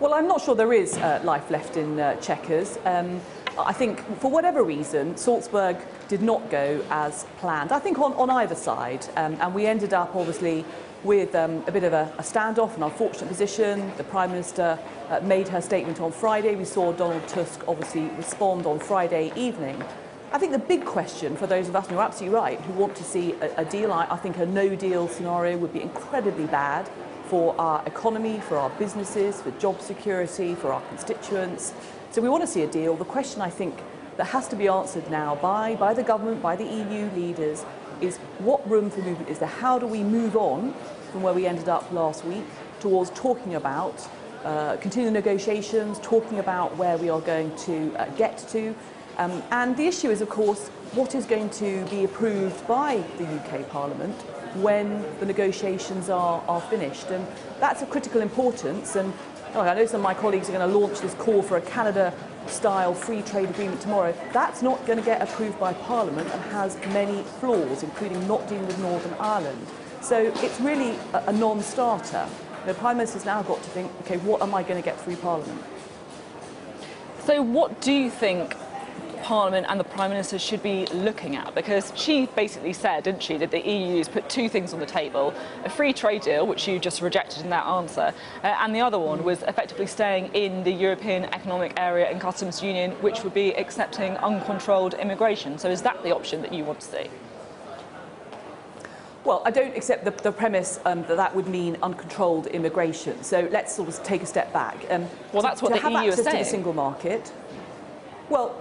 Well, I'm not sure there is life left in Chequers. I think, for whatever reason, Salzburg did not go as planned. I think on either side, and we ended up, obviously, with a bit of a standoff, an unfortunate position. The Prime Minister made her statement on Friday. We saw Donald Tusk, obviously, respond on Friday evening. I think the big question for those of us, and you're absolutely right, who want to see a deal, I think a no-deal scenario would be incredibly bad for our economy, for our businesses, for job security, for our constituents. So we want to see a deal. The question, I think, that has to be answered now by the government, by the EU leaders, is what room for movement is there? How do we move on from where we ended up last week towards talking about continuing negotiations, talking about where we are going to get to? And the issue is, of course, what is going to be approved by the UK Parliament when the negotiations are finished. And that's of critical importance. And I know some of my colleagues are going to launch this call for a Canada-style free trade agreement tomorrow. That's not going to get approved by Parliament and has many flaws, including not dealing with Northern Ireland. So it's really a non-starter. The Prime Minister's now got to think, OK, what am I going to get through Parliament? So what do you think Parliament and the Prime Minister should be looking at? Because she basically said, didn't she, that the EU's put two things on the table: a free trade deal, which you just rejected in that answer, and the other one was effectively staying in the European Economic Area and Customs Union, which would be accepting uncontrolled immigration. So is that the option that you want to see? Well, I don't accept the premise that would mean uncontrolled immigration. So let's sort of take a step back. Well, that's what the EU is saying. To the single market. Well,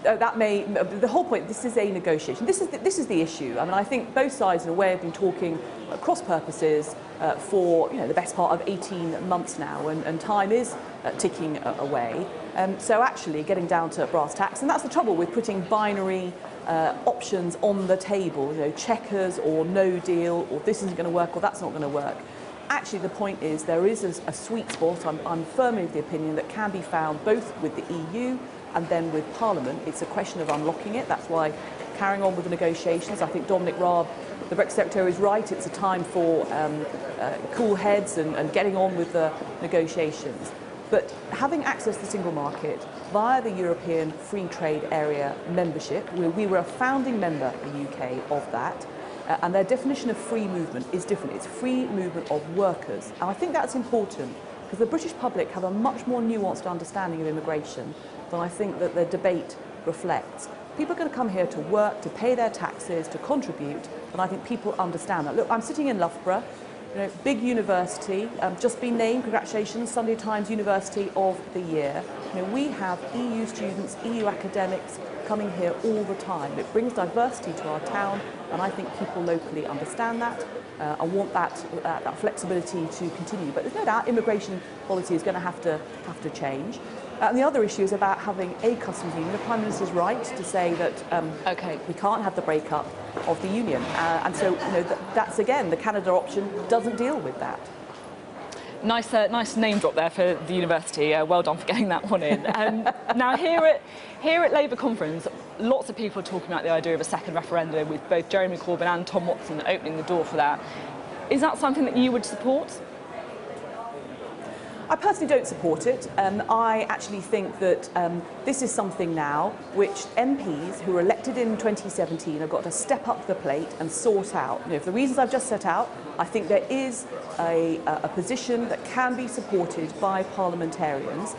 that may. The whole point. This is a negotiation. This is the issue. I mean, I think both sides, in a way, have been talking cross purposes for the best part of 18 months now, and time is ticking away. So actually, getting down to brass tacks, and that's the trouble with putting binary options on the table. Chequers or no deal, or this isn't going to work, or that's not going to work. Actually, the point is there is a sweet spot. I'm firmly of the opinion that can be found both with the EU and then with Parliament. It's a question of unlocking it. That's why carrying on with the negotiations. I think Dominic Raab, the Brexit Secretary, is right. It's a time for cool heads and getting on with the negotiations. But having access to the single market via the European Free Trade Area membership, we were a founding member, the UK, of that. And their definition of free movement is different. It's free movement of workers. And I think that's important because the British public have a much more nuanced understanding of immigration than I think that the debate reflects. People are going to come here to work, to pay their taxes, to contribute, and I think people understand that. Look, I'm sitting in Loughborough, big university, just been named, congratulations, Sunday Times University of the Year. We have EU students, EU academics coming here all the time. It brings diversity to our town, and I think people locally understand that and want that flexibility to continue. But there's no doubt immigration policy is going to have to change. And the other issue is about having a customs union. The Prime Minister's right to say that we can't have the breakup of the union. And so that's, again, the Canada option doesn't deal with that. Nice name drop there for the university. Well done for getting that one in. Now, here at Labour Conference, lots of people are talking about the idea of a second referendum, with both Jeremy Corbyn and Tom Watson opening the door for that. Is that something that you would support? I personally don't support it. I actually think that this is something now which MPs who were elected in 2017 have got to step up to the plate and sort out. For the reasons I've just set out, I think there is a position that can be supported by parliamentarians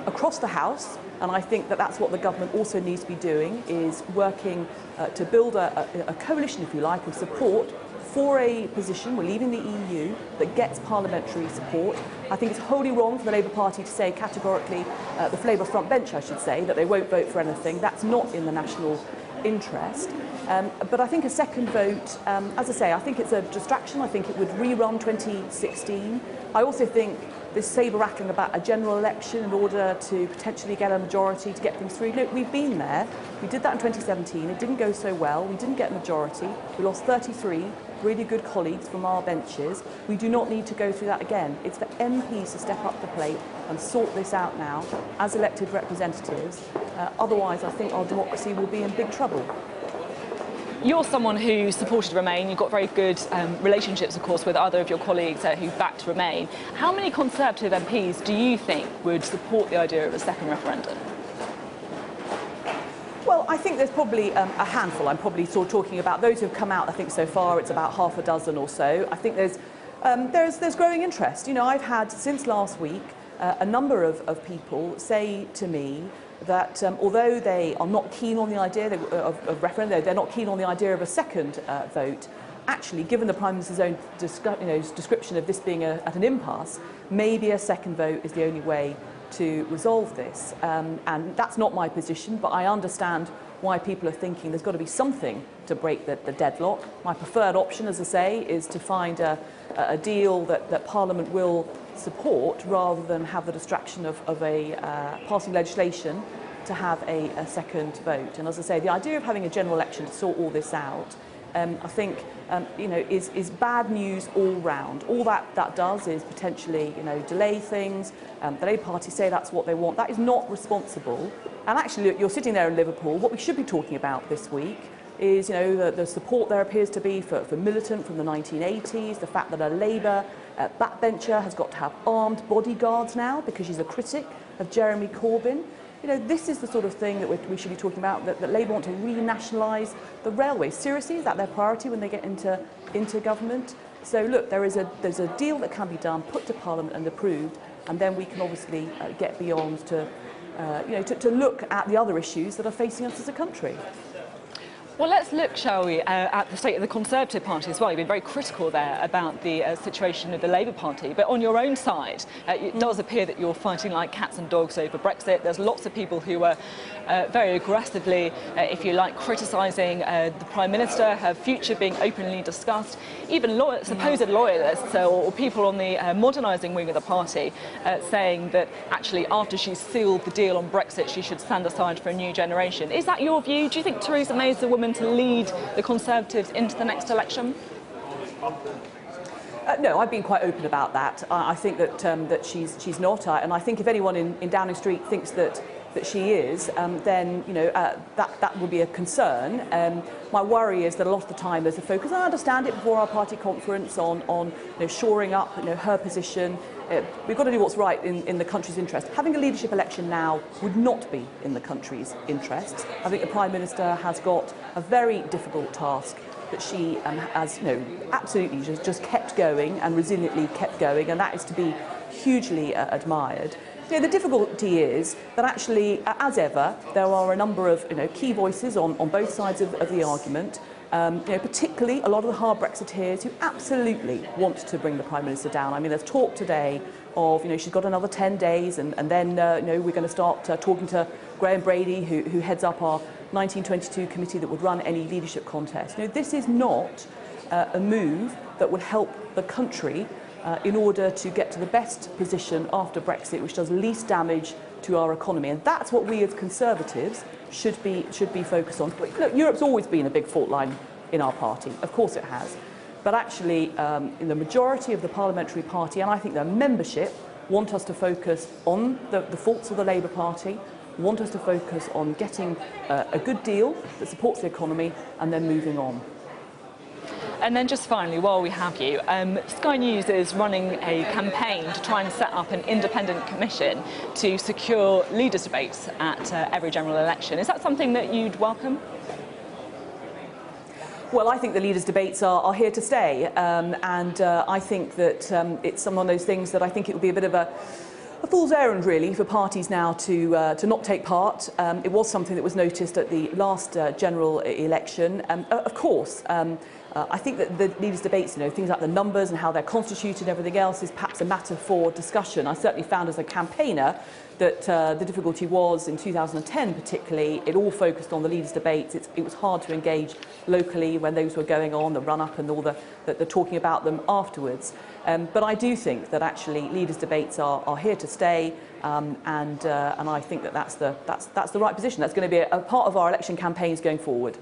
across the House, and I think that that's what the government also needs to be doing, is working to build a coalition, if you like, of support for a position, we're leaving the EU, that gets parliamentary support. I think it's wholly wrong for the Labour Party to say categorically, the Labour front bench, I should say, that they won't vote for anything. That's not in the national interest. But I think a second vote, as I say, I think it's a distraction. I think it would rerun 2016. I also think this sabre-rattling about a general election in order to potentially get a majority to get things through. Look, we've been there. We did that in 2017. It didn't go so well. We didn't get a majority. We lost 33 really good colleagues from our benches. We do not need to go through that again. It's for MPs to step up the plate and sort this out now as elected representatives. Otherwise, I think our democracy will be in big trouble. You're someone who supported Remain. You've got very good relationships, of course, with other of your colleagues who backed Remain. How many Conservative MPs do you think would support the idea of a second referendum? Well, I think there's probably a handful. I'm probably sort of talking about those who've come out. I think so far it's about half a dozen or so. I think there's growing interest. You know, I've had since last week a number of people say to me that although they are not keen on the idea of referendum, they're not keen on the idea of a second vote. Actually, given the Prime Minister's own description of this being at an impasse, maybe a second vote is the only way to resolve this. And that's not my position, but I understand why people are thinking there's got to be something to break the deadlock. My preferred option, as I say, is to find a deal that Parliament will support rather than have the distraction of passing legislation to have a second vote. And as I say, the idea of having a general election to sort all this out, I think, is bad news all round. All that does is potentially, delay things. The Labour Party say that's what they want. That is not responsible. And actually, look, you're sitting there in Liverpool. What we should be talking about this week is, the support there appears to be for militant from the 1980s, the fact that a Labour backbencher has got to have armed bodyguards now because she's a critic of Jeremy Corbyn. This is the sort of thing that we should be talking about, that Labour want to renationalise the railways. Seriously, is that their priority when they get into government? So look, there's a deal that can be done, put to Parliament and approved, and then we can obviously get beyond to look at the other issues that are facing us as a country. Well, let's look, shall we, at the state of the Conservative Party as well. You've been very critical there about the situation of the Labour Party. But on your own side, it does appear that you're fighting like cats and dogs over Brexit. There's lots of people who are very aggressively, if you like, criticising the Prime Minister, her future being openly discussed. Even supposed loyalists or people on the modernising wing of the party saying that actually after she's sealed the deal on Brexit, she should stand aside for a new generation. Is that your view? Do you think Theresa May's the woman to lead the Conservatives into the next election? No, I've been quite open about that. I think that she's not, and I think if anyone in Downing Street thinks that she is, then that will be a concern. My worry is that a lot of the time there's a focus. I understand it before our party conference on shoring up her position. We've got to do what's right in the country's interest. Having a leadership election now would not be in the country's interests. I think the Prime Minister has got a very difficult task that she has absolutely just kept going and resiliently kept going, and that is to be hugely admired. The difficulty is that actually, as ever, there are a number of key voices on both sides of the argument. Particularly a lot of the hard Brexiteers who absolutely want to bring the Prime Minister down. I mean, there's talk today of, she's got another 10 days and then, we're going to start talking to Graham Brady, who heads up our 1922 committee that would run any leadership contest. This is not a move that would help the country in order to get to the best position after Brexit, which does least damage to our economy. And that's what we as Conservatives should be focused on. Look, Europe's always been a big fault line in our party. Of course it has. But actually, in the majority of the parliamentary party, and I think their membership, want us to focus on the faults of the Labour Party, want us to focus on getting a good deal that supports the economy and then moving on. And then just finally, while we have you, Sky News is running a campaign to try and set up an independent commission to secure leaders' debates at every general election. Is that something that you'd welcome? Well, I think the leaders' debates are here to stay, and I think that it's one of those things that I think it would be a bit of a fool's errand, really, for parties now to not take part. It was something that was noticed at the last general election. Of course, I think that the leaders' debates, things like the numbers and how they're constituted and everything else is perhaps a matter for discussion. I certainly found as a campaigner that the difficulty was in 2010 particularly, it all focused on the leaders' debates. It was hard to engage locally when those were going on, the run-up and all the talking about them afterwards. But I do think that actually leaders' debates are here to stay, and I think that that's the right position. That's going to be a part of our election campaigns going forward.